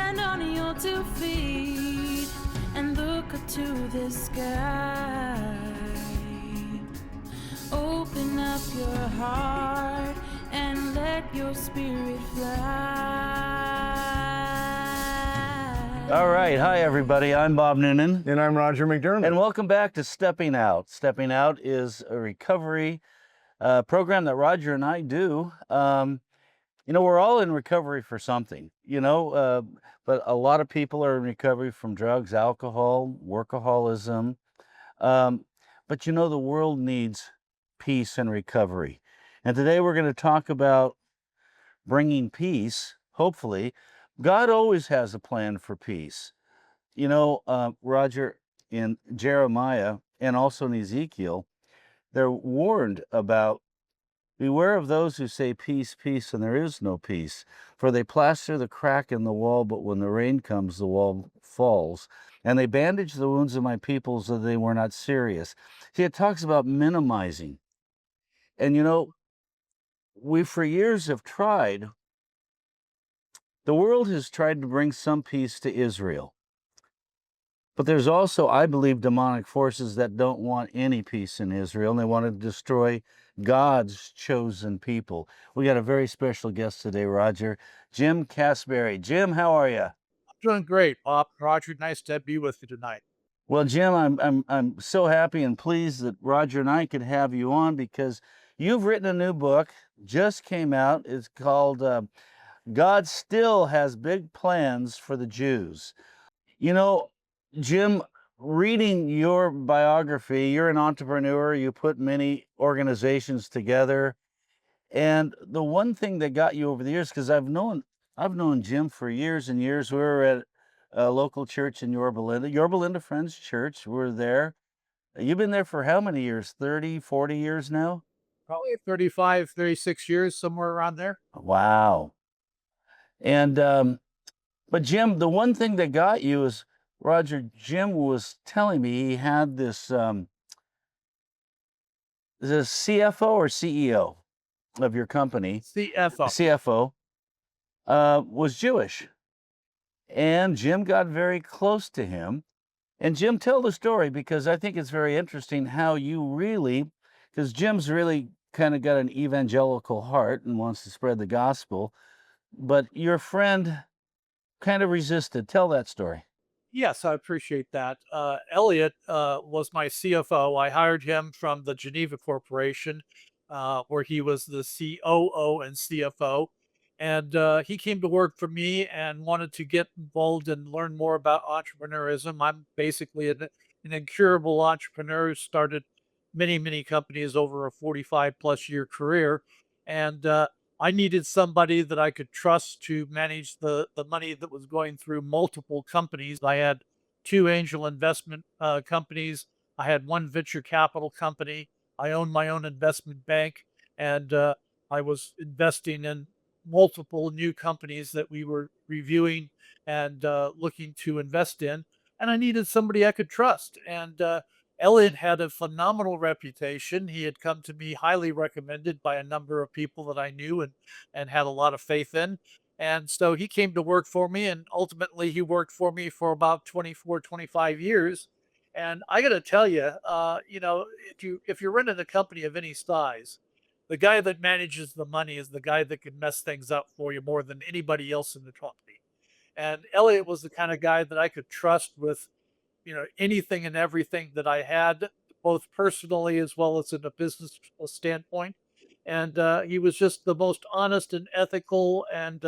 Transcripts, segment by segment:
stand on your 2 feet and look up to the sky. Open up your heart and let your spirit fly. All right. Hi, everybody. I'm Bob Noonan. And I'm Roger McDermott. And welcome back to Stepping Out. Stepping Out is a recovery program that Roger and I do. We're all in recovery for something, but a lot of people are in recovery from drugs, alcohol, workaholism. But the world needs peace and recovery. And today we're going to talk about bringing peace, hopefully. God always has a plan for peace. Roger, in Jeremiah and also in Ezekiel, they're warned about, beware of those who say peace, peace, and there is no peace. For they plaster the crack in the wall, but when the rain comes, the wall falls. And they bandage the wounds of my people so they were not serious. See, it talks about minimizing. And we for years have tried, the world has tried to bring some peace to Israel. But there's also, I believe, demonic forces that don't want any peace in Israel, and they want to destroy God's chosen people. We got a very special guest today, Roger, Jim Casparie. Jim, how are you? I'm doing great, Bob. Roger, nice to be with you tonight. Well, Jim, I'm so happy and pleased that Roger and I could have you on because you've written a new book, just came out. It's called God Still Has Big Plans for the Jews. Jim, reading your biography, you're an entrepreneur, you put many organizations together. And the one thing that got you over the years, because I've known Jim for years and years. We were at a local church in Yorba Linda Friends Church. We're there. You've been there for how many years? 30, 40 years now? Probably 35, 36 years, somewhere around there. Wow. And, but Jim, the one thing that got you is, Roger, Jim was telling me he had this, is it a CFO or CEO of your company? CFO. Was Jewish. And Jim got very close to him. And Jim, tell the story, because I think it's very interesting how you really, because Jim's really kind of got an evangelical heart and wants to spread the gospel, but your friend kind of resisted. Tell that story. Yes, I appreciate that. Elliot was my CFO. I hired him from the Geneva Corporation, where he was the COO and CFO. And he came to work for me and wanted to get involved and learn more about entrepreneurism. I'm basically an incurable entrepreneur who started many, many companies over a 45 plus year career. And I needed somebody that I could trust to manage the money that was going through multiple companies. I had 2 angel investment companies. I had 1 venture capital company. I owned my own investment bank, and I was investing in multiple new companies that we were reviewing and looking to invest in. And I needed somebody I could trust. And Elliot had a phenomenal reputation. He had come to me highly recommended by a number of people that I knew and had a lot of faith in. And so he came to work for me, and ultimately he worked for me for about 24, 25 years. And I got to tell you, if you're running a company of any size, the guy that manages the money is the guy that can mess things up for you more than anybody else in the company. And Elliot was the kind of guy that I could trust with anything and everything that I had, both personally as well as in a business standpoint. And he was just the most honest and ethical and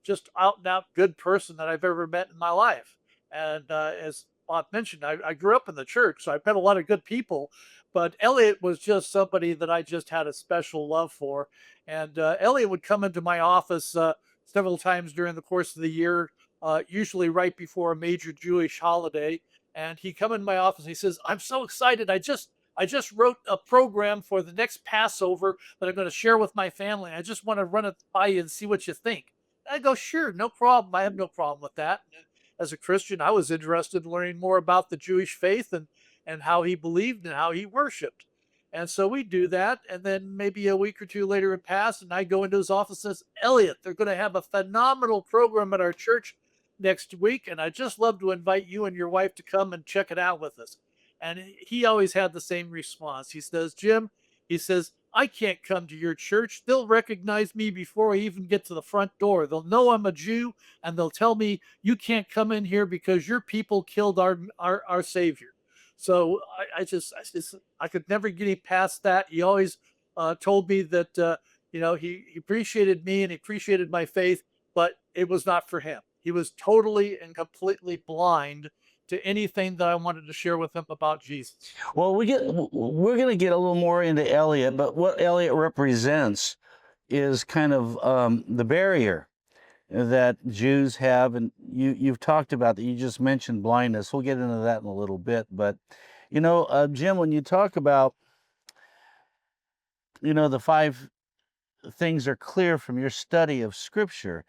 just out and out good person that I've ever met in my life. And as Bob mentioned, I grew up in the church, so I met a lot of good people. But Elliot was just somebody that I just had a special love for. And Elliot would come into my office several times during the course of the year, usually right before a major Jewish holiday. And he'd come in my office and he says, "I'm so excited. I just wrote a program for the next Passover that I'm going to share with my family. I just want to run it by you and see what you think." I go, "Sure, no problem. I have no problem with that." As a Christian, I was interested in learning more about the Jewish faith and how he believed and how he worshiped. And so we do that. And then maybe a week or two later it passed, and I go into his office and says, "Elliot, they're going to have a phenomenal program at our church. next week, and I'd just love to invite you and your wife to come and check it out with us. And he always had the same response. He says, Jim, he says, I can't come to your church. They'll recognize me before I even get to the front door. They'll know I'm a Jew, and they'll tell me you can't come in here because your people killed our Savior. So I could never get him past that. He always told me that he appreciated me and he appreciated my faith, but it was not for him. He was totally and completely blind to anything that I wanted to share with him about Jesus. Well, we're going to get a little more into Elliot, but what Elliot represents is kind of the barrier that Jews have, and you've talked about that. You just mentioned blindness. We'll get into that in a little bit, but Jim, when you talk about the 5 things are clear from your study of Scripture,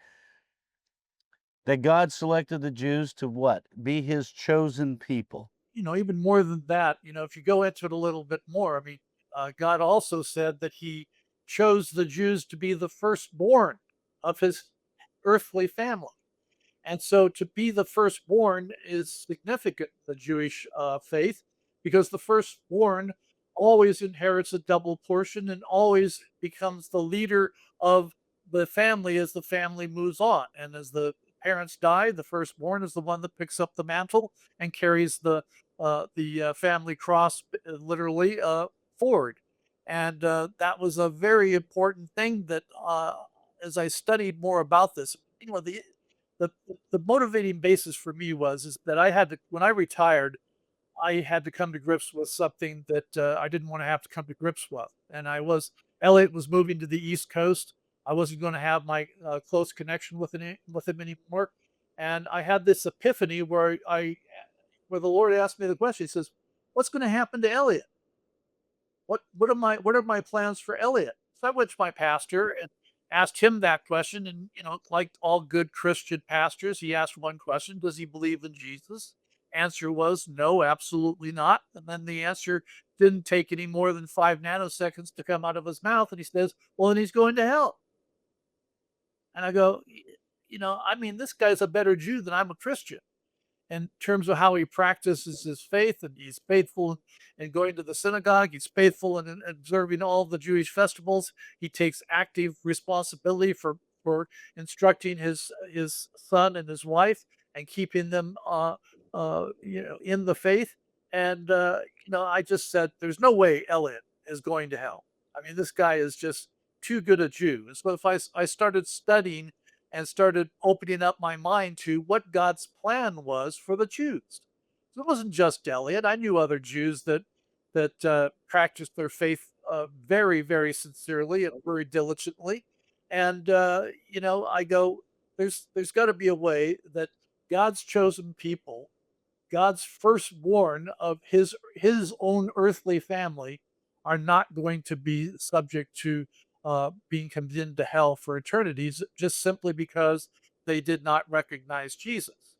that God selected the Jews to what? Be his chosen people. Even more than that, if you go into it a little bit more, I mean, God also said that he chose the Jews to be the firstborn of his earthly family. And so to be the firstborn is significant in the Jewish faith, because the firstborn always inherits a double portion and always becomes the leader of the family as the family moves on. And as the parents die, the firstborn is the one that picks up the mantle and carries the family cross literally forward. And that was a very important thing that as I studied more about this, the the motivating basis for me is that I had to, when I retired, I had to come to grips with something that I didn't want to have to come to grips with. And Elliot was moving to the East Coast. I wasn't going to have my close connection with him anymore. And I had this epiphany where the Lord asked me the question. He says, "What's going to happen to Elliot? What are my plans for Elliot?" So I went to my pastor and asked him that question. And like all good Christian pastors, he asked one question: does he believe in Jesus? Answer was no, absolutely not. And then the answer didn't take any more than 5 nanoseconds to come out of his mouth. And he says, well, then he's going to hell. And I go, I mean, this guy's a better Jew than I'm a Christian in terms of how he practices his faith, and he's faithful in going to the synagogue. He's faithful in observing all the Jewish festivals. He takes active responsibility for instructing his son and his wife and keeping them in the faith. And I just said, there's no way Elliot is going to hell. I mean, this guy is just too good a Jew. And so if I started studying and started opening up my mind to what God's plan was for the Jews. So it wasn't just Elliot. I knew other Jews that practiced their faith very, very sincerely and very diligently. And I go, there's got to be a way that God's chosen people, God's firstborn of his own earthly family, are not going to be subject to being condemned to hell for eternities just simply because they did not recognize Jesus.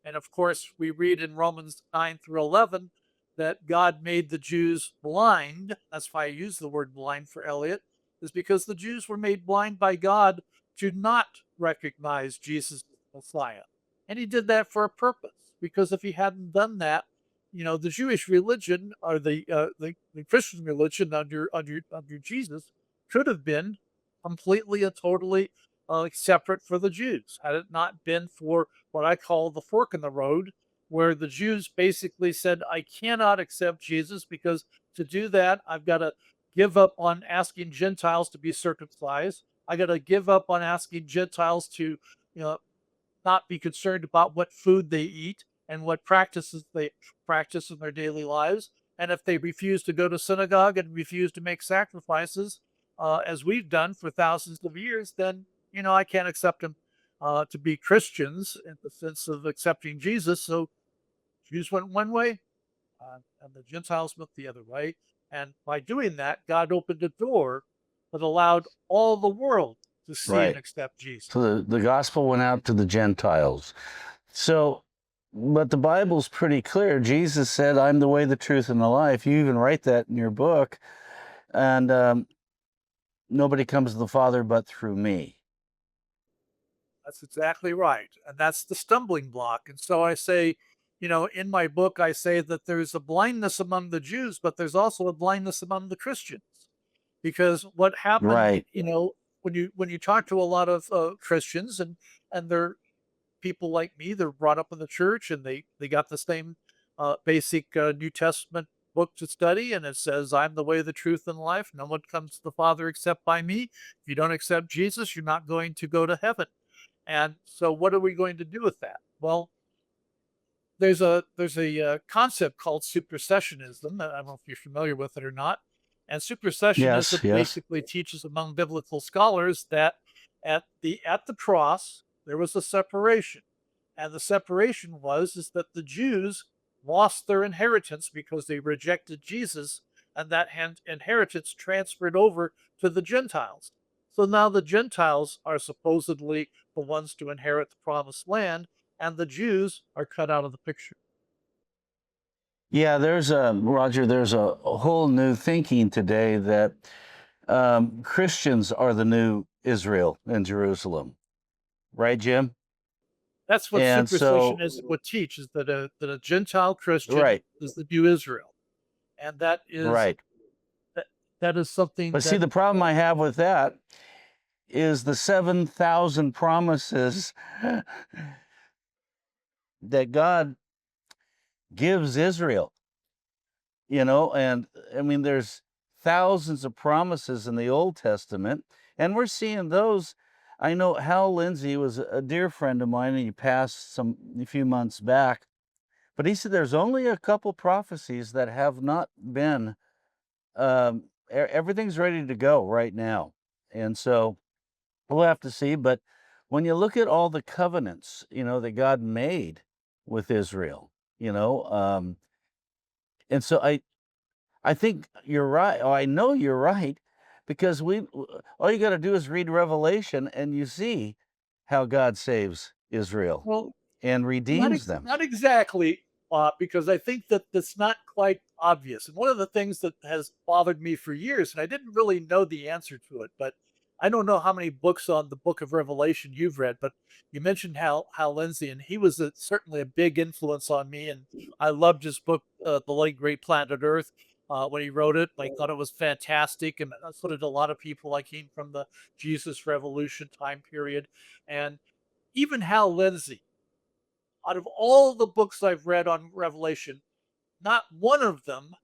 And of course, we read in Romans 9 through 11 that God made the Jews blind. That's why I use the word blind for Elliot, is because the Jews were made blind by God to not recognize Jesus as Messiah. And he did that for a purpose, because if he hadn't done that, the Jewish religion, or the Christian religion under Jesus, could have been completely and totally separate for the Jews, had it not been for what I call the fork in the road, where the Jews basically said, I cannot accept Jesus, because to do that, I've got to give up on asking Gentiles to be circumcised. I got to give up on asking Gentiles to, not be concerned about what food they eat and what practices they practice in their daily lives. And if they refuse to go to synagogue and refuse to make sacrifices, as we've done for thousands of years, then I can't accept them to be Christians in the sense of accepting Jesus. So Jews went one way, and the Gentiles went the other way. And by doing that, God opened a door that allowed all the world to see and Right. accept Jesus. So the gospel went out to the Gentiles. So, but the Bible's pretty clear. Jesus said, I'm the way, the truth, and the life. You even write that in your book. And nobody comes to the Father but through me. That's exactly right. And that's the stumbling block. And so I say, in my book, I say that there's a blindness among the Jews, but there's also a blindness among the Christians. Because what happened, Right. when you talk to a lot of Christians, and they're people like me, they're brought up in the church, and they got the same basic New Testament book to study, and it says, "I'm the way, the truth, and life. No one comes to the Father except by me. If you don't accept Jesus, you're not going to go to heaven." And so, what are we going to do with that? Well, there's a concept called supersessionism. I don't know if you're familiar with it or not. And Yes, supersessionism yes. basically teaches among biblical scholars that at the cross there was a separation, and the separation was is that the Jews lost their inheritance because they rejected Jesus, and that inheritance transferred over to the Gentiles. So now the Gentiles are supposedly the ones to inherit the promised land, and the Jews are cut out of the picture. Yeah, there's a Roger. There's a whole new thinking today that Christians are the new Israel in Jerusalem, right, Jim? That's what And so, supersessionism would teach, is that a Gentile Christian right, is the new Israel, and right. that that is something But see, that the problem I have with that is the 7,000 promises that God gives Israel. And I mean, there's thousands of promises in the Old Testament, and we're seeing those. I know Hal Lindsey was a dear friend of mine, and he passed a few months back. But he said there's only a couple prophecies that have not been. Everything's ready to go right now, and so we'll have to see. But when you look at all the covenants, that God made with Israel, and so I think you're right. Oh, I know you're right, because all you got to do is read Revelation, and you see how God saves Israel well, and redeems them. not exactly, because I think that that's not quite obvious. And one of the things that has bothered me for years, and I didn't really know the answer to it, but I don't know how many books on the Book of Revelation you've read, but you mentioned Hal Lindsey, and he was certainly a big influence on me. And I loved his book, The Late Great Planet Earth. When he wrote it, I thought it was fantastic, and so did a lot of people. I came from the Jesus Revolution time period, and even Hal Lindsey, out of all the books I've read on Revelation, not one of them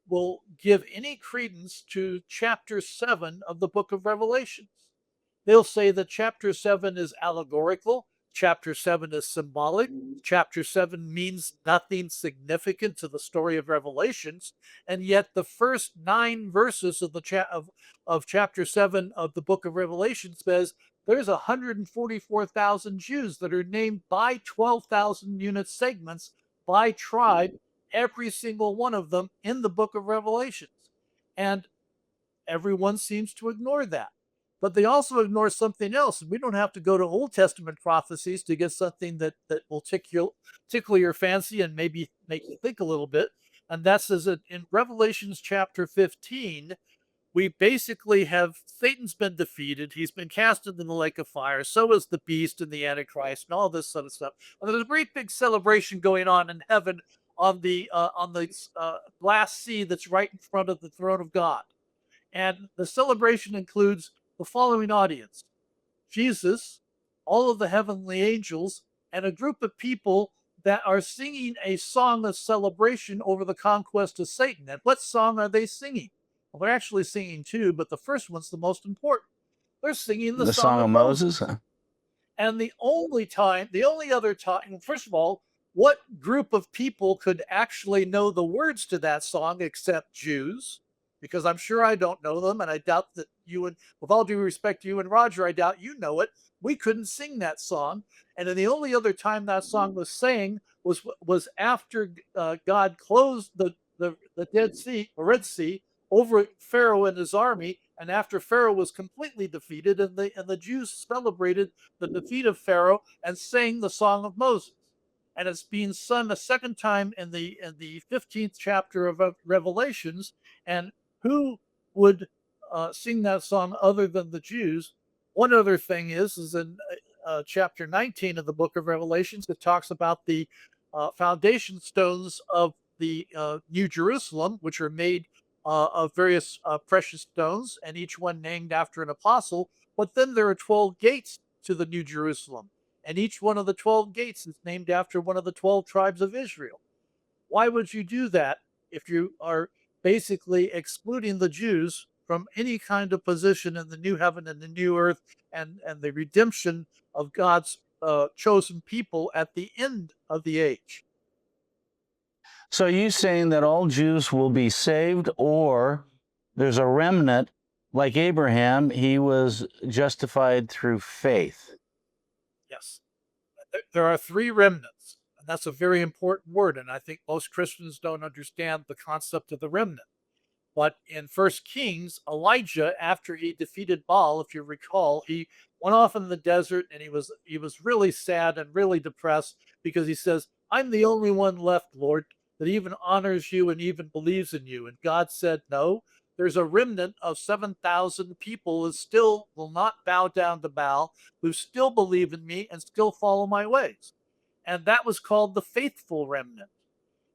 will give any credence to chapter 7 of the book of Revelations. They'll say that chapter 7 is allegorical, chapter 7 is symbolic, chapter 7 means nothing significant to the story of Revelations, and yet the first 9 verses of chapter 7 of the book of Revelation says there's 144,000 Jews that are named by 12,000 unit segments by tribe, every single one of them in the book of Revelations. And everyone seems to ignore that. But they also ignore something else. And we don't have to go to Old Testament prophecies to get something that will tickle your fancy and maybe make you think a little bit. And that says that in Revelations chapter 15, we basically have Satan's been defeated. He's been cast into the lake of fire. So is the beast and the Antichrist and all this sort of stuff. And there's a great big celebration going on in heaven on the glass sea that's right in front of the throne of God. And the celebration includes the following audience: Jesus, all of the heavenly angels, and a group of people that are singing a song of celebration over the conquest of Satan. And what song are they singing? Well, they're actually singing two, but the first one's the most important. They're singing the The song Song of of Moses. Moses. And the only other time, first of all, what group of people could actually know the words to that song except Jews? Because I'm sure I don't know them, and I doubt that you and, with all due respect to you and Roger, I doubt you know it. We couldn't sing that song, and then the only other time that song was sang was after God closed the Dead Sea, the Red Sea, over Pharaoh and his army, and after Pharaoh was completely defeated, and the Jews celebrated the defeat of Pharaoh and sang the song of Moses. And it's being sung a second time in the 15th chapter of Revelations. And who would sing that song other than the Jews? One other thing is chapter 19 of the book of Revelations, it talks about the foundation stones of the New Jerusalem, which are made of various precious stones, and each one named after an apostle. But then there are 12 gates to the New Jerusalem, and each one of the 12 gates is named after one of the 12 tribes of Israel. Why would you do that if you are basically excluding the Jews from any kind of position in the new heaven and the new earth, and the redemption of God's chosen people at the end of the age? So are you saying that all Jews will be saved, or there's a remnant like Abraham, he was justified through faith? Yes. There are three remnants, and that's a very important word. And I think most Christians don't understand the concept of the remnant. But in First Kings, Elijah, after he defeated Baal, if you recall, he went off in the desert and he was really sad and really depressed because he says, "I'm the only one left, Lord, that even honors you and even believes in you." And God said, "No, there's a remnant of 7,000 people who still will not bow down to Baal, who still believe in me and still follow my ways." And that was called the faithful remnant.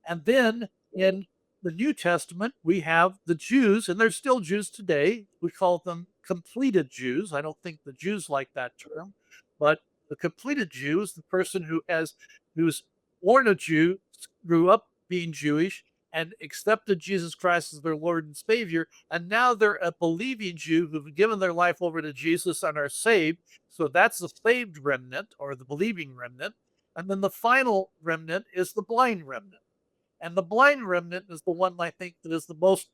And then in the New Testament, we have the Jews, and there's still Jews today. We call them completed Jews. I don't think the Jews like that term, but the completed Jew is the person who's born a Jew, grew up being Jewish, and accepted Jesus Christ as their Lord and Savior, and now they're a believing Jew who've given their life over to Jesus and are saved. So that's the saved remnant or the believing remnant. And then the final remnant is the blind remnant. And the blind remnant is the one I think that is the most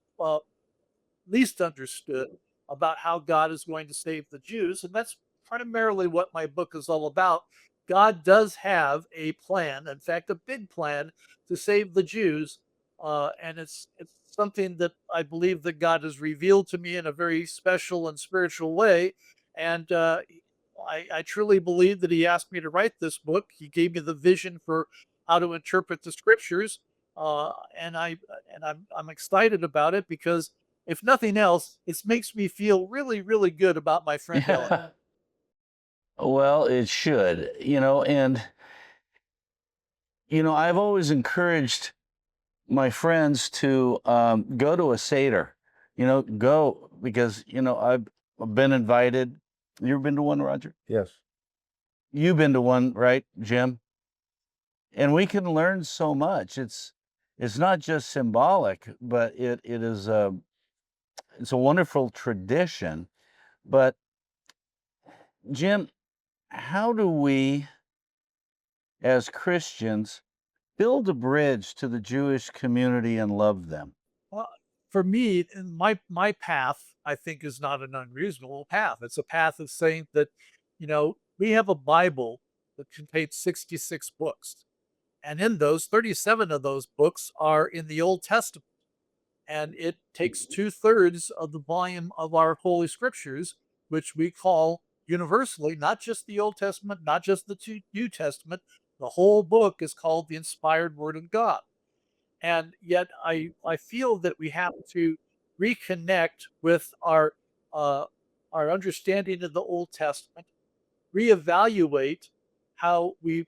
least understood about how God is going to save the Jews. And that's primarily what my book is all about. God does have a plan, in fact, a big plan to save the Jews. And it's something that I believe that God has revealed to me in a very special and spiritual way. And I truly believe that He asked me to write this book. He gave me the vision for how to interpret the scriptures, and I'm excited about it because if nothing else, it makes me feel really, really good about my friend Ellen. Yeah. Well, it should, and I've always encouraged my friends to go to a Seder, go because, I've been invited. You ever been to one, Roger? Yes. You've been to one, right, Jim? And we can learn so much. It's not just symbolic, but it is it's a wonderful tradition. But Jim, how do we as Christians build a bridge to the Jewish community and love them? Well, for me, in my path, I think is not an unreasonable path. It's a path of saying that, we have a Bible that contains 66 books. And in those, 37 of those books are in the Old Testament. And it takes two-thirds of the volume of our Holy Scriptures, which we call universally, not just the Old Testament, not just the New Testament. The whole book is called the inspired Word of God. And yet I feel that we have to reconnect with our understanding of the Old Testament, reevaluate how we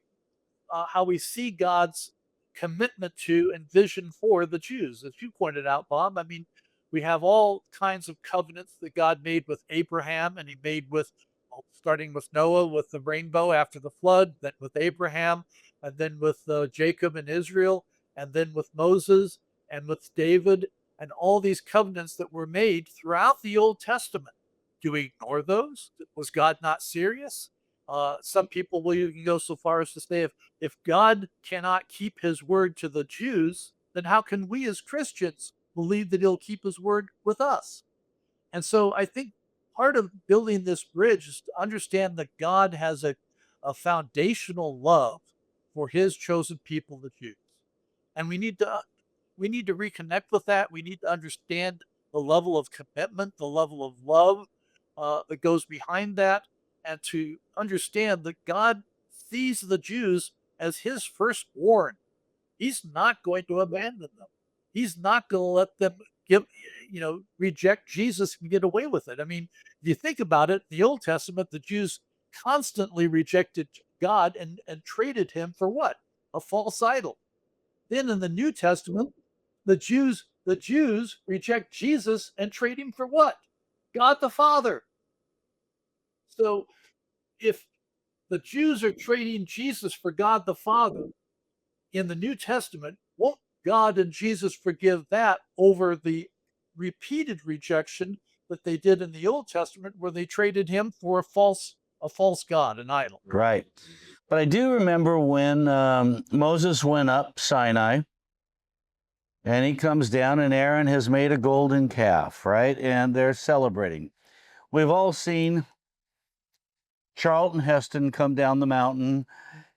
see God's commitment to and vision for the Jews. As you pointed out, Bob, I mean, we have all kinds of covenants that God made with Abraham, and He made with, well, starting with Noah with the rainbow after the flood, then with Abraham, and then with Jacob and Israel, and then with Moses and with David, and all these covenants that were made throughout the Old Testament. Do we ignore those? Was God not serious? Some people will even go so far as to say if God cannot keep His word to the Jews, then how can we as Christians believe that He'll keep His word with us? And so I think part of building this bridge is to understand that God has a foundational love for His chosen people, the Jews. And we need to reconnect with that. We need to understand the level of commitment, the level of love that goes behind that, and to understand that God sees the Jews as His firstborn. He's not going to abandon them. He's not going to let them reject Jesus and get away with it. I mean, if you think about it, the Old Testament, the Jews constantly rejected God and traded him for what? A false idol. Then in the New Testament, the Jews reject Jesus and trade him for what? God the Father. So if the Jews are trading Jesus for God the Father in the New Testament, won't God and Jesus forgive that over the repeated rejection that they did in the Old Testament where they traded him for a false god, an idol? Right. But I do remember when Moses went up Sinai and he comes down and Aaron has made a golden calf, right? And they're celebrating. We've all seen Charlton Heston come down the mountain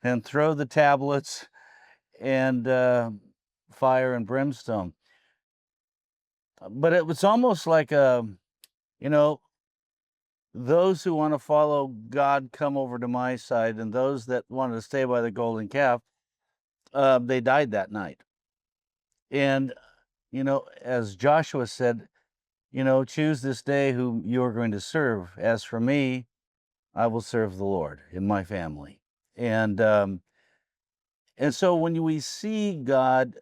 and throw the tablets and fire and brimstone. But it was almost like you know, those who want to follow God come over to my side, and those that wanted to stay by the golden calf, they died that night. And, as Joshua said, choose this day who you are going to serve. As for me, I will serve the Lord in my family. And so when we see God,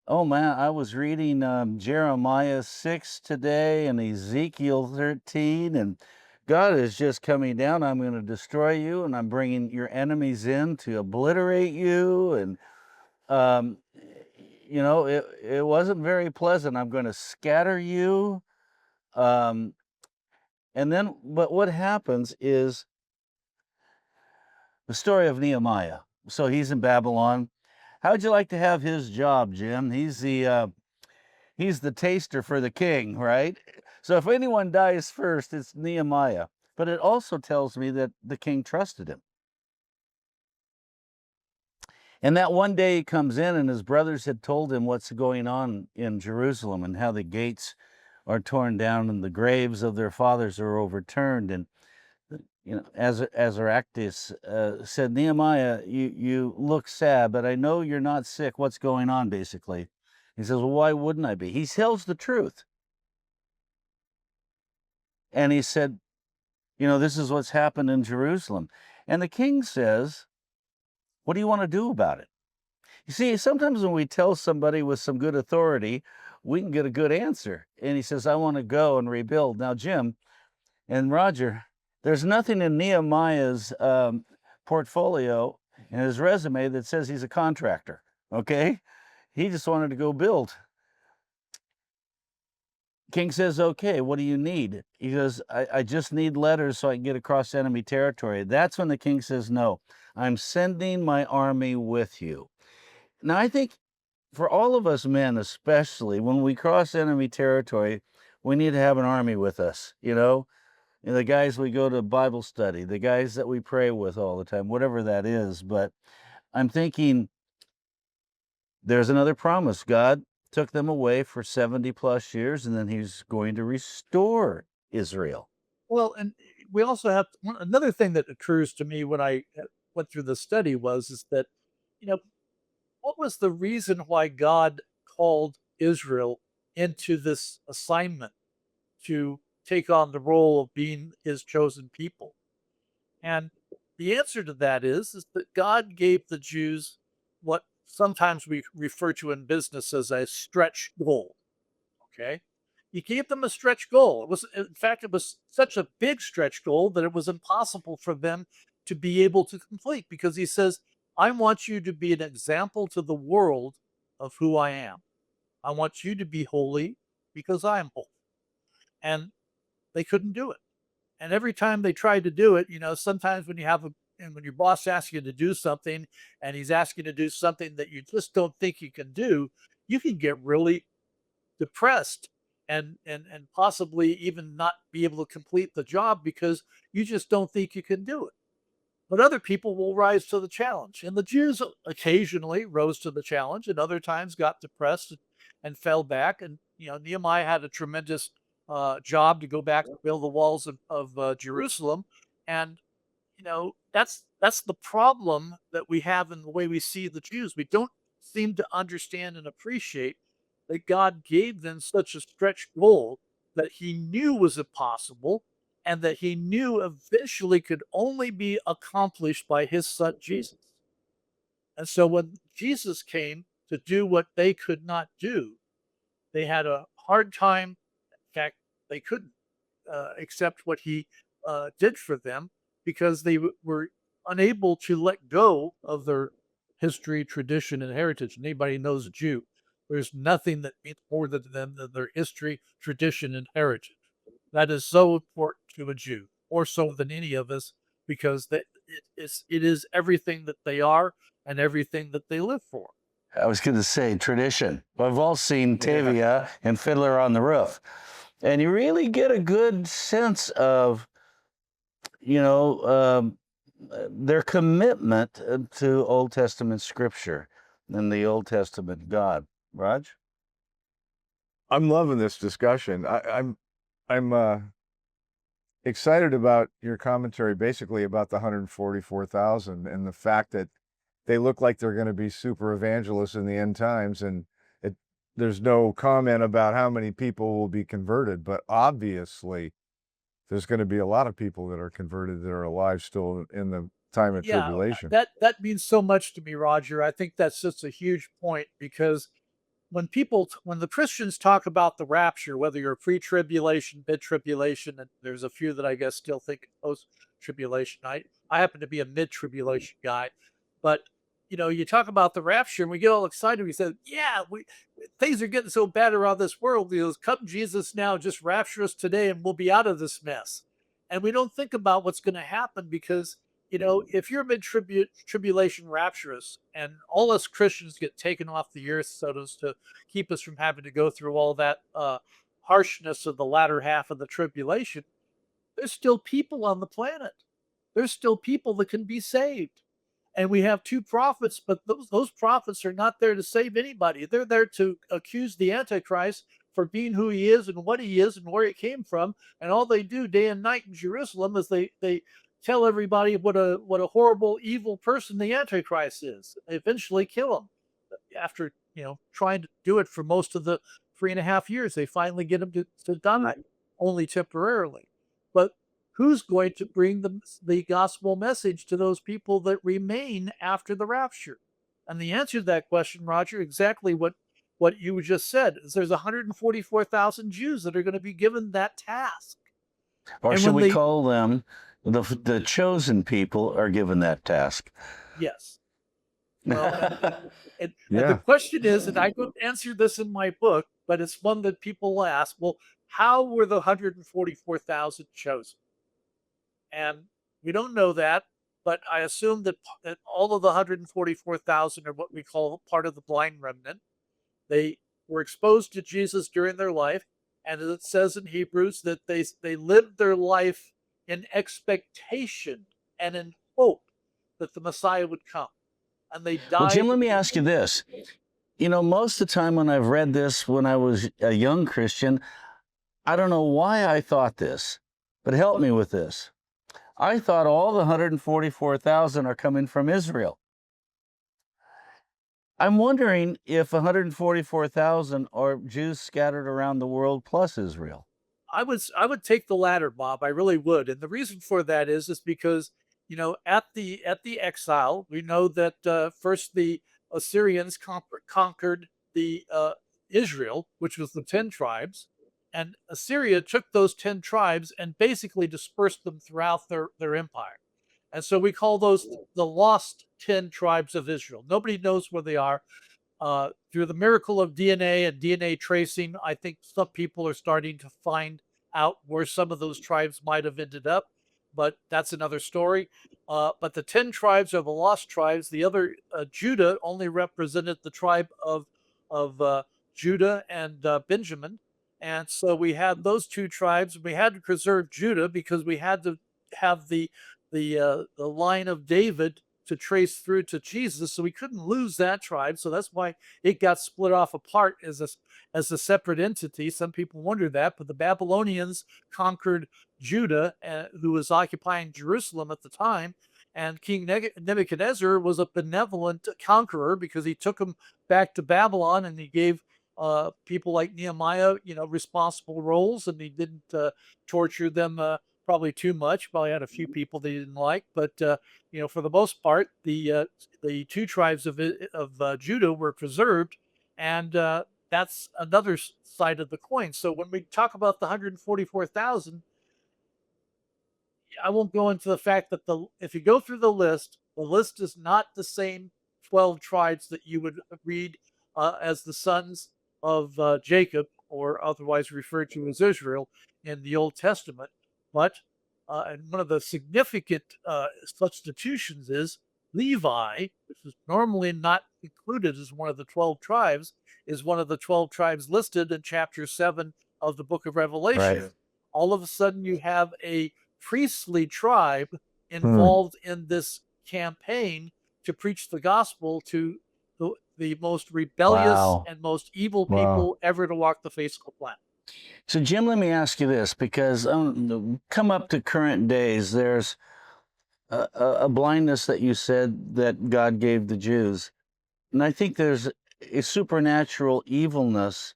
oh man, I was reading Jeremiah 6 today and Ezekiel 13, and God is just coming down. I'm going to destroy you, and I'm bringing your enemies in to obliterate you. And, um, it wasn't very pleasant. I'm going to scatter you. Um, but what happens is the story of Nehemiah. So he's in Babylon. How would you like to have his job, Jim? He's the taster for the king, right? So if anyone dies first, it's Nehemiah. But it also tells me that the king trusted him. And that one day he comes in and his brothers had told him what's going on in Jerusalem and how the gates are torn down and the graves of their fathers are overturned. And Azaractus said, Nehemiah, you look sad, but I know you're not sick. What's going on, basically? He says, well, why wouldn't I be? He tells the truth. And he said, this is what's happened in Jerusalem. And the king says, what do you want to do about it? You see, sometimes when we tell somebody with some good authority, we can get a good answer. And he says, I want to go and rebuild. Now, Jim and Roger, there's nothing in Nehemiah's portfolio and his resume that says he's a contractor, okay? He just wanted to go build. King says, okay, what do you need? He goes, I just need letters so I can get across enemy territory. That's when the king says, no, I'm sending my army with you. Now, I think for all of us men, especially, when we cross enemy territory, we need to have an army with us, the guys we go to Bible study, the guys that we pray with all the time, whatever that is. But I'm thinking there's another promise. God took them away for 70 plus years, and then he's going to restore Israel. Well, and we also have another thing that occurs to me when I went through the study is that, you know, what was the reason why God called Israel into this assignment to take on the role of being his chosen people? And the answer to that is that God gave the Jews what sometimes we refer to in business as a stretch goal. Okay. He gave them a stretch goal. In fact, it was such a big stretch goal that it was impossible for them to be able to complete because he says, I want you to be an example to the world of who I am. I want you to be holy because I am holy. And they couldn't do it. And every time they tried to do it, sometimes when your boss asks you to do something and he's asking you to do something that you just don't think you can do, you can get really depressed and possibly even not be able to complete the job because you just don't think you can do it. But other people will rise to the challenge. And the Jews occasionally rose to the challenge and other times got depressed and fell back. And, Nehemiah had a tremendous job to go back and build the walls of Jerusalem. And, that's the problem that we have in the way we see the Jews. We don't seem to understand and appreciate that God gave them such a stretch goal that he knew was impossible. and that he knew eventually could only be accomplished by his son Jesus. And so when Jesus came to do what they could not do, they had a hard time. In fact, they couldn't accept what he did for them because they were unable to let go of their history, tradition, and heritage. And anybody who knows a Jew, there's nothing that means more to them than their history, tradition, and heritage. That is so important to a Jew, more so than any of us, because it is everything that they are and everything that they live for. I was going to say tradition. We've all seen Tavia and Fiddler on the Roof. And you really get a good sense of, you know, their commitment to Old Testament scripture and the Old Testament God. Raj? I'm loving this discussion. I'm excited about your commentary, basically about the 144,000 and the fact that they look like they're going to be super evangelists in the end times, and there's no comment about how many people will be converted, but obviously there's going to be a lot of people that are converted that are alive still in the time of Yeah, tribulation. that means so much to me, Roger. I think that's just a huge point because when the Christians talk about the rapture, whether you're pre-tribulation, mid-tribulation, and there's a few that I guess still think post-tribulation. I happen to be a mid-tribulation guy, but you talk about the rapture and we get all excited. We said, "Yeah, things are getting so bad around this world. Come Jesus now, just rapture us today, and we'll be out of this mess." And we don't think about what's going to happen because if you're mid-tribulation rapturous and all us Christians get taken off the earth, so to keep us from having to go through all that harshness of the latter half of the tribulation, there's still people on the planet. There's still people that can be saved. And we have two prophets, but those prophets are not there to save anybody. They're there to accuse the Antichrist for being who he is and what he is and where he came from. And all they do day and night in Jerusalem is they tell everybody what a horrible, evil person the Antichrist is. They eventually kill him after trying to do it for most of the 3.5 years. They finally get him to die, only temporarily. But who's going to bring the gospel message to those people that remain after the rapture? And the answer to that question, Roger, exactly what you just said, is there's 144,000 Jews that are going to be given that task. Or And should when we they, call them the chosen people are given that task? yes. Well, and the Yeah. question is, and I don't answer this in my book, but it's one that people ask, well, how were the 144,000 chosen? And we don't know that, but I assume that all of the 144,000 are what we call part of the blind remnant. They were exposed to Jesus during their life, and it says in Hebrews that they lived their life in expectation and in hope that the Messiah would come. And they Well, Jim, died. let me ask you this. Most of the time when I've read this when I was a young Christian, I don't know why I thought this, but help me with this. I thought all the 144,000 are coming from Israel. I'm wondering if 144,000 are Jews scattered around the world plus Israel. I would take the latter, Bob. I really would, and the reason for that is because at the exile, we know that first the Assyrians conquered the Israel, which was the 10 tribes, and Assyria took those 10 tribes and basically dispersed them throughout their empire, and so we call those the lost 10 tribes of Israel. Nobody knows where they are. Through the miracle of DNA and DNA tracing, I think some people are starting to find out where some of those tribes might have ended up, but that's another story. But the 10 tribes are the lost tribes. The other, Judah, only represented the tribe of Judah and Benjamin. And so we had those two tribes. We had to preserve Judah because we had to have the line of David to trace through to Jesus, so we couldn't lose that tribe. So that's why it got split off apart as a separate entity. Some people wonder that, but the Babylonians conquered Judah, who was occupying Jerusalem at the time, and King Nebuchadnezzar was a benevolent conqueror because he took them back to Babylon and he gave people like Nehemiah, responsible roles, and he didn't torture them probably too much. Probably had a few people they didn't like, but for the most part, the two tribes of Judah were preserved, and that's another side of the coin. So when we talk about the 144,000, I won't go into the fact that if you go through the list is not the same 12 tribes that you would read as the sons of Jacob, or otherwise referred to as Israel in the Old Testament. But and one of the significant substitutions is Levi, which is normally not included as one of the 12 tribes, is one of the 12 tribes listed in chapter 7 of the book of Revelation. Right. All of a sudden, you have a priestly tribe Hmm. involved in this campaign to preach the gospel to the most rebellious Wow. and most evil Wow. people ever to walk the face of the planet. So, Jim, let me ask you this, because come up to current days, there's a blindness that you said that God gave the Jews. And I think there's a supernatural evilness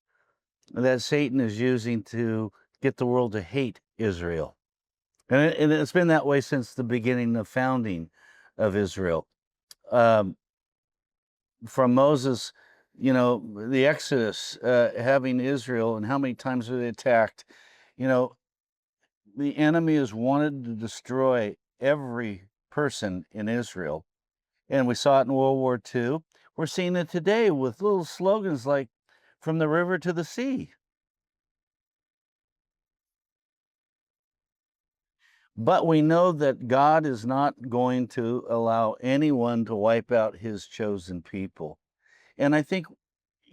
that Satan is using to get the world to hate Israel. And it's been that way since the beginning, the founding of Israel. From Moses, the Exodus, having Israel, and how many times were they attacked? The enemy has wanted to destroy every person in Israel. And we saw it in World War II. We're seeing it today with little slogans like "from the river to the sea." But we know that God is not going to allow anyone to wipe out his chosen people. And I think,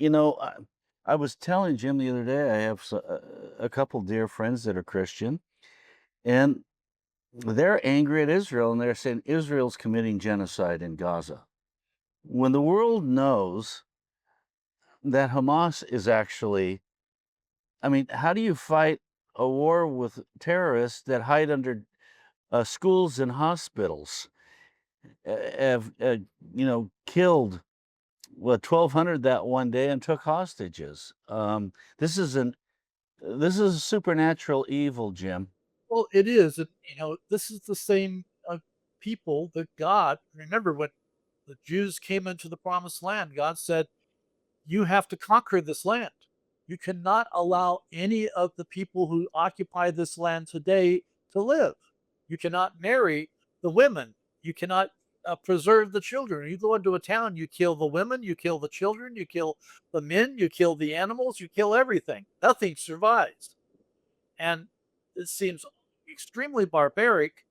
I was telling Jim the other day, I have a couple dear friends that are Christian, and they're angry at Israel, and they're saying Israel's committing genocide in Gaza. When the world knows that Hamas is actually, how do you fight a war with terrorists that hide under schools and hospitals, have killed 1,200 that one day and took hostages? This is a supernatural evil, Jim. Well, it is. And, this is the same people that God, remember when the Jews came into the promised land, God said, you have to conquer this land. You cannot allow any of the people who occupy this land today to live. You cannot marry the women. You cannot preserve the children. You go into a town, you kill the women, you kill the children, you kill the men, you kill the animals, you kill everything. Nothing survives. And it seems extremely barbaric,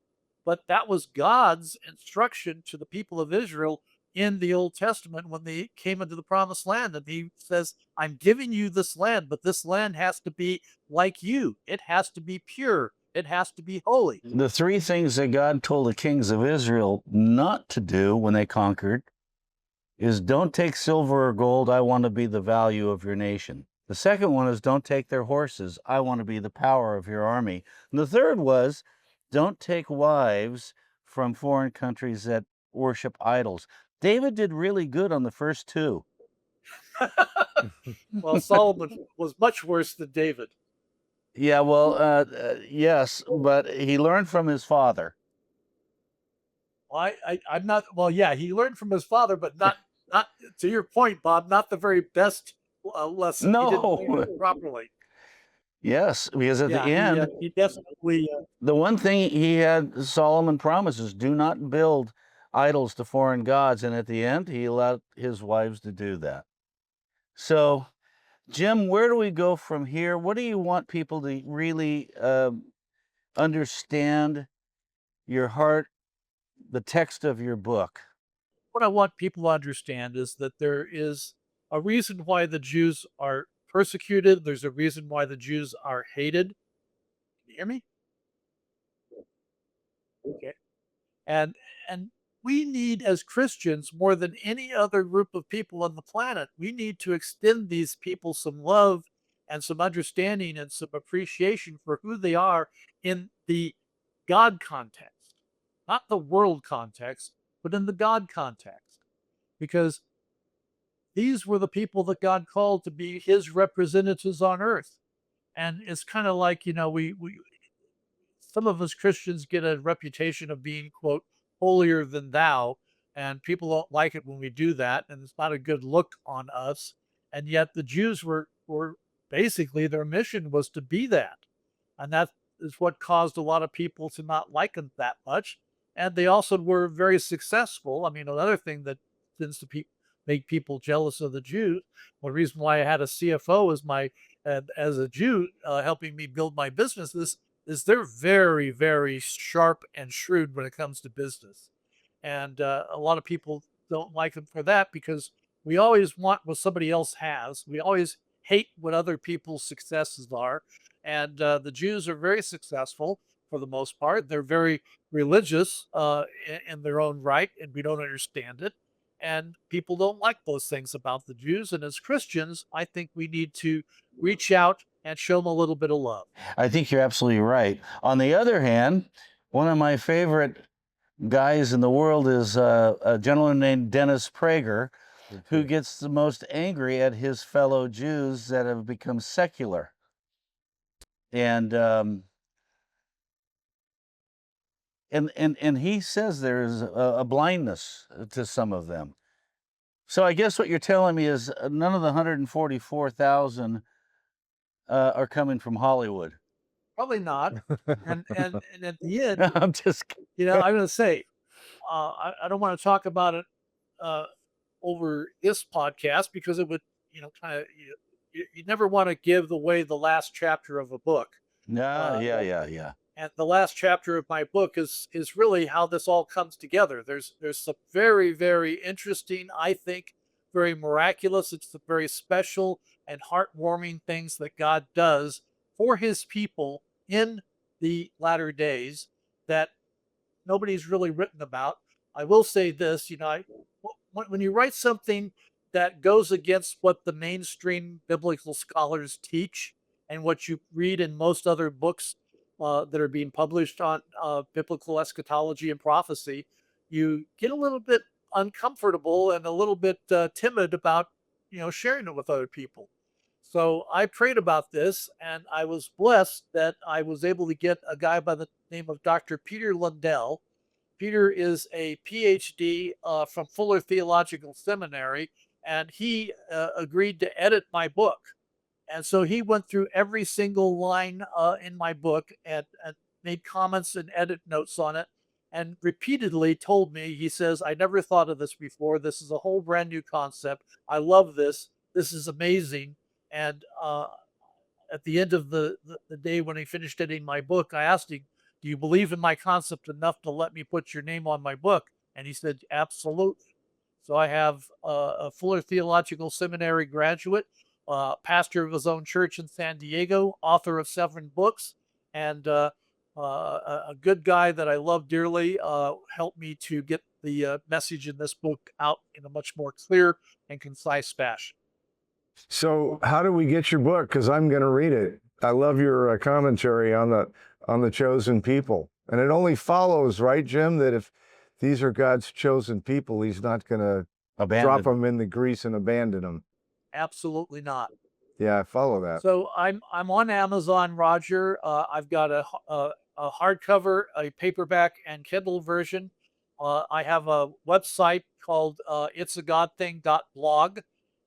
but that was God's instruction to the people of Israel in the Old Testament when they came into the promised land. And he says, I'm giving you this land, but this land has to be like you. It has to be pure. It has to be holy. The three things that God told the kings of Israel not to do when they conquered is don't take silver or gold. I want to be the value of your nation. The second one is don't take their horses. I want to be the power of your army. And the third was don't take wives from foreign countries that worship idols. David did really good on the first two. Well, Solomon was much worse than David. Yeah, well, yes, but he learned from his father. Well, I'm not. Well, yeah, he learned from his father, but not to your point, Bob. Not the very best lesson. He didn't learn No. it properly. Yes, because at the Yeah, end, he definitely. the one thing he had Solomon promises, do not build idols to foreign gods. And at the end, he allowed his wives to do that. So, Jim, where do we go from here? What do you want people to really understand your heart, the text of your book? What I want people to understand is that there is a reason why the Jews are persecuted. There's a reason why the Jews are hated. Can you hear me? Okay. And and we need, as Christians, more than any other group of people on the planet, we need to extend these people some love and some understanding and some appreciation for who they are in the God context, not the world context, but in the God context. Because these were the people that God called to be his representatives on earth. And it's kind of like, we some of us Christians get a reputation of being, quote, holier than thou, and people don't like it when we do that, and it's not a good look on us. And yet the Jews were basically, their mission was to be that. And that is what caused a lot of people to not like them that much. And they also were very successful. I mean, another thing that tends to make people jealous of the Jews, one reason why I had a CFO as a Jew helping me build my business is they're very, very sharp and shrewd when it comes to business. And a lot of people don't like them for that because we always want what somebody else has. We always hate what other people's successes are. And the Jews are very successful for the most part. They're very religious in their own right, and we don't understand it. And people don't like those things about the Jews. And as Christians, I think we need to reach out and show them a little bit of love. I think you're absolutely right. On the other hand, one of my favorite guys in the world is a gentleman named Dennis Prager, who gets the most angry at his fellow Jews that have become secular. And he says there's a blindness to some of them. So I guess what you're telling me is none of the 144,000 are coming from Hollywood. Probably not. And at the end, I'm just I'm going to say, I don't want to talk about it over this podcast because it would, kind of, you never want to give away the last chapter of a book. Yeah. And the last chapter of my book is really how this all comes together. There's some very, very interesting, I think, very miraculous, it's the very special and heartwarming things that God does for his people in the latter days that nobody's really written about. I will say this, when you write something that goes against what the mainstream biblical scholars teach and what you read in most other books that are being published on biblical eschatology and prophecy, you get a little bit uncomfortable and a little bit timid about, sharing it with other people. So I prayed about this, and I was blessed that I was able to get a guy by the name of Dr. Peter Lundell. Peter is a PhD from Fuller Theological Seminary, and he agreed to edit my book. And so he went through every single line in my book and made comments and edit notes on it, and repeatedly told me, he says, I never thought of this before. This is a whole brand new concept. I love this. This is amazing. And at the end of the day when he finished editing my book, I asked him, do you believe in my concept enough to let me put your name on my book? And he said, absolutely. So I have a Fuller Theological Seminary graduate, pastor of his own church in San Diego, author of 7 books, and a good guy that I love dearly, helped me to get the message in this book out in a much more clear and concise fashion. So how do we get your book? Because I'm going to read it. I love your commentary on the chosen people. And it only follows, right, Jim, that if these are God's chosen people, he's not going to drop them in the grease and abandon them. Absolutely not. Yeah, I follow that. So I'm on Amazon, Roger. I've got a hardcover, a paperback, and Kindle version. I have a website called itsagodthing.blog.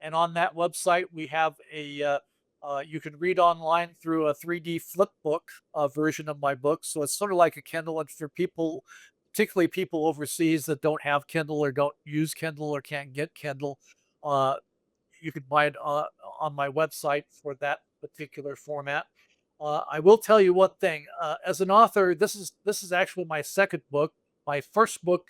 And on that website, we have you can read online through a 3D flip book version of my book. So it's sort of like a Kindle. And for people, particularly people overseas that don't have Kindle or don't use Kindle or can't get Kindle, you can buy it on my website for that particular format. I will tell you one thing. As an author, this is actually my second book. My first book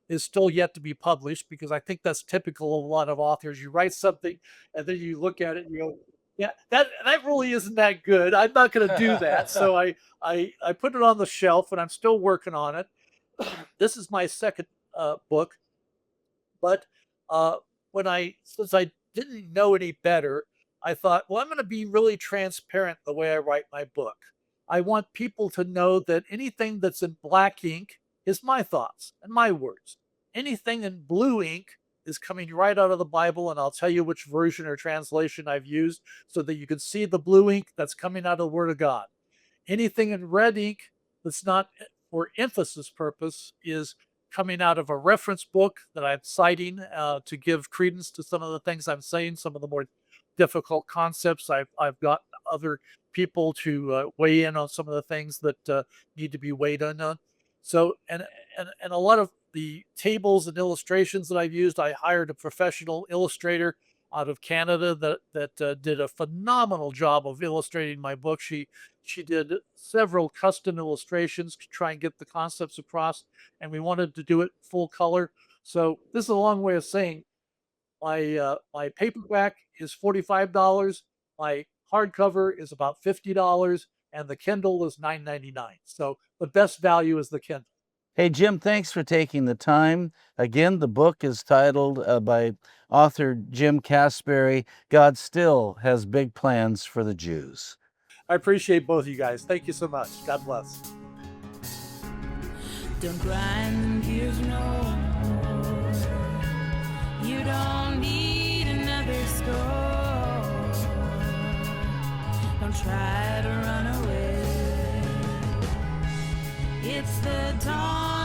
is still yet to be published because I think that's typical of a lot of authors. You write something and then you look at it and you go, yeah, that really isn't that good. I'm not going to do that. So I put it on the shelf and I'm still working on it. This is my second book, but since I didn't know any better, I thought, well, I'm going to be really transparent the way I write my book. I want people to know that anything that's in black ink is my thoughts and my words. Anything in blue ink is coming right out of the Bible, and I'll tell you which version or translation I've used so that you can see the blue ink that's coming out of the Word of God. Anything in red ink that's not for emphasis purpose is coming out of a reference book that I'm citing to give credence to some of the things I'm saying, some of the more difficult concepts. I've got other people to weigh in on some of the things that need to be weighed in on. So, and a lot of the tables and illustrations that I've used, I hired a professional illustrator out of Canada that did a phenomenal job of illustrating my book. She did several custom illustrations to try and get the concepts across, and we wanted to do it full color. So this is a long way of saying my paperback is $45, my hardcover is about $50, and the Kindle is $9.99. So the best value is the Kindle. Hey, Jim, thanks for taking the time. Again, the book is titled by author Jim Casparie, God Still Has Big Plans for the Jews. I appreciate both of you guys. Thank you so much. God bless. Don't grind them gears no more. You don't need another score. Don't try to run away. It's the dawn.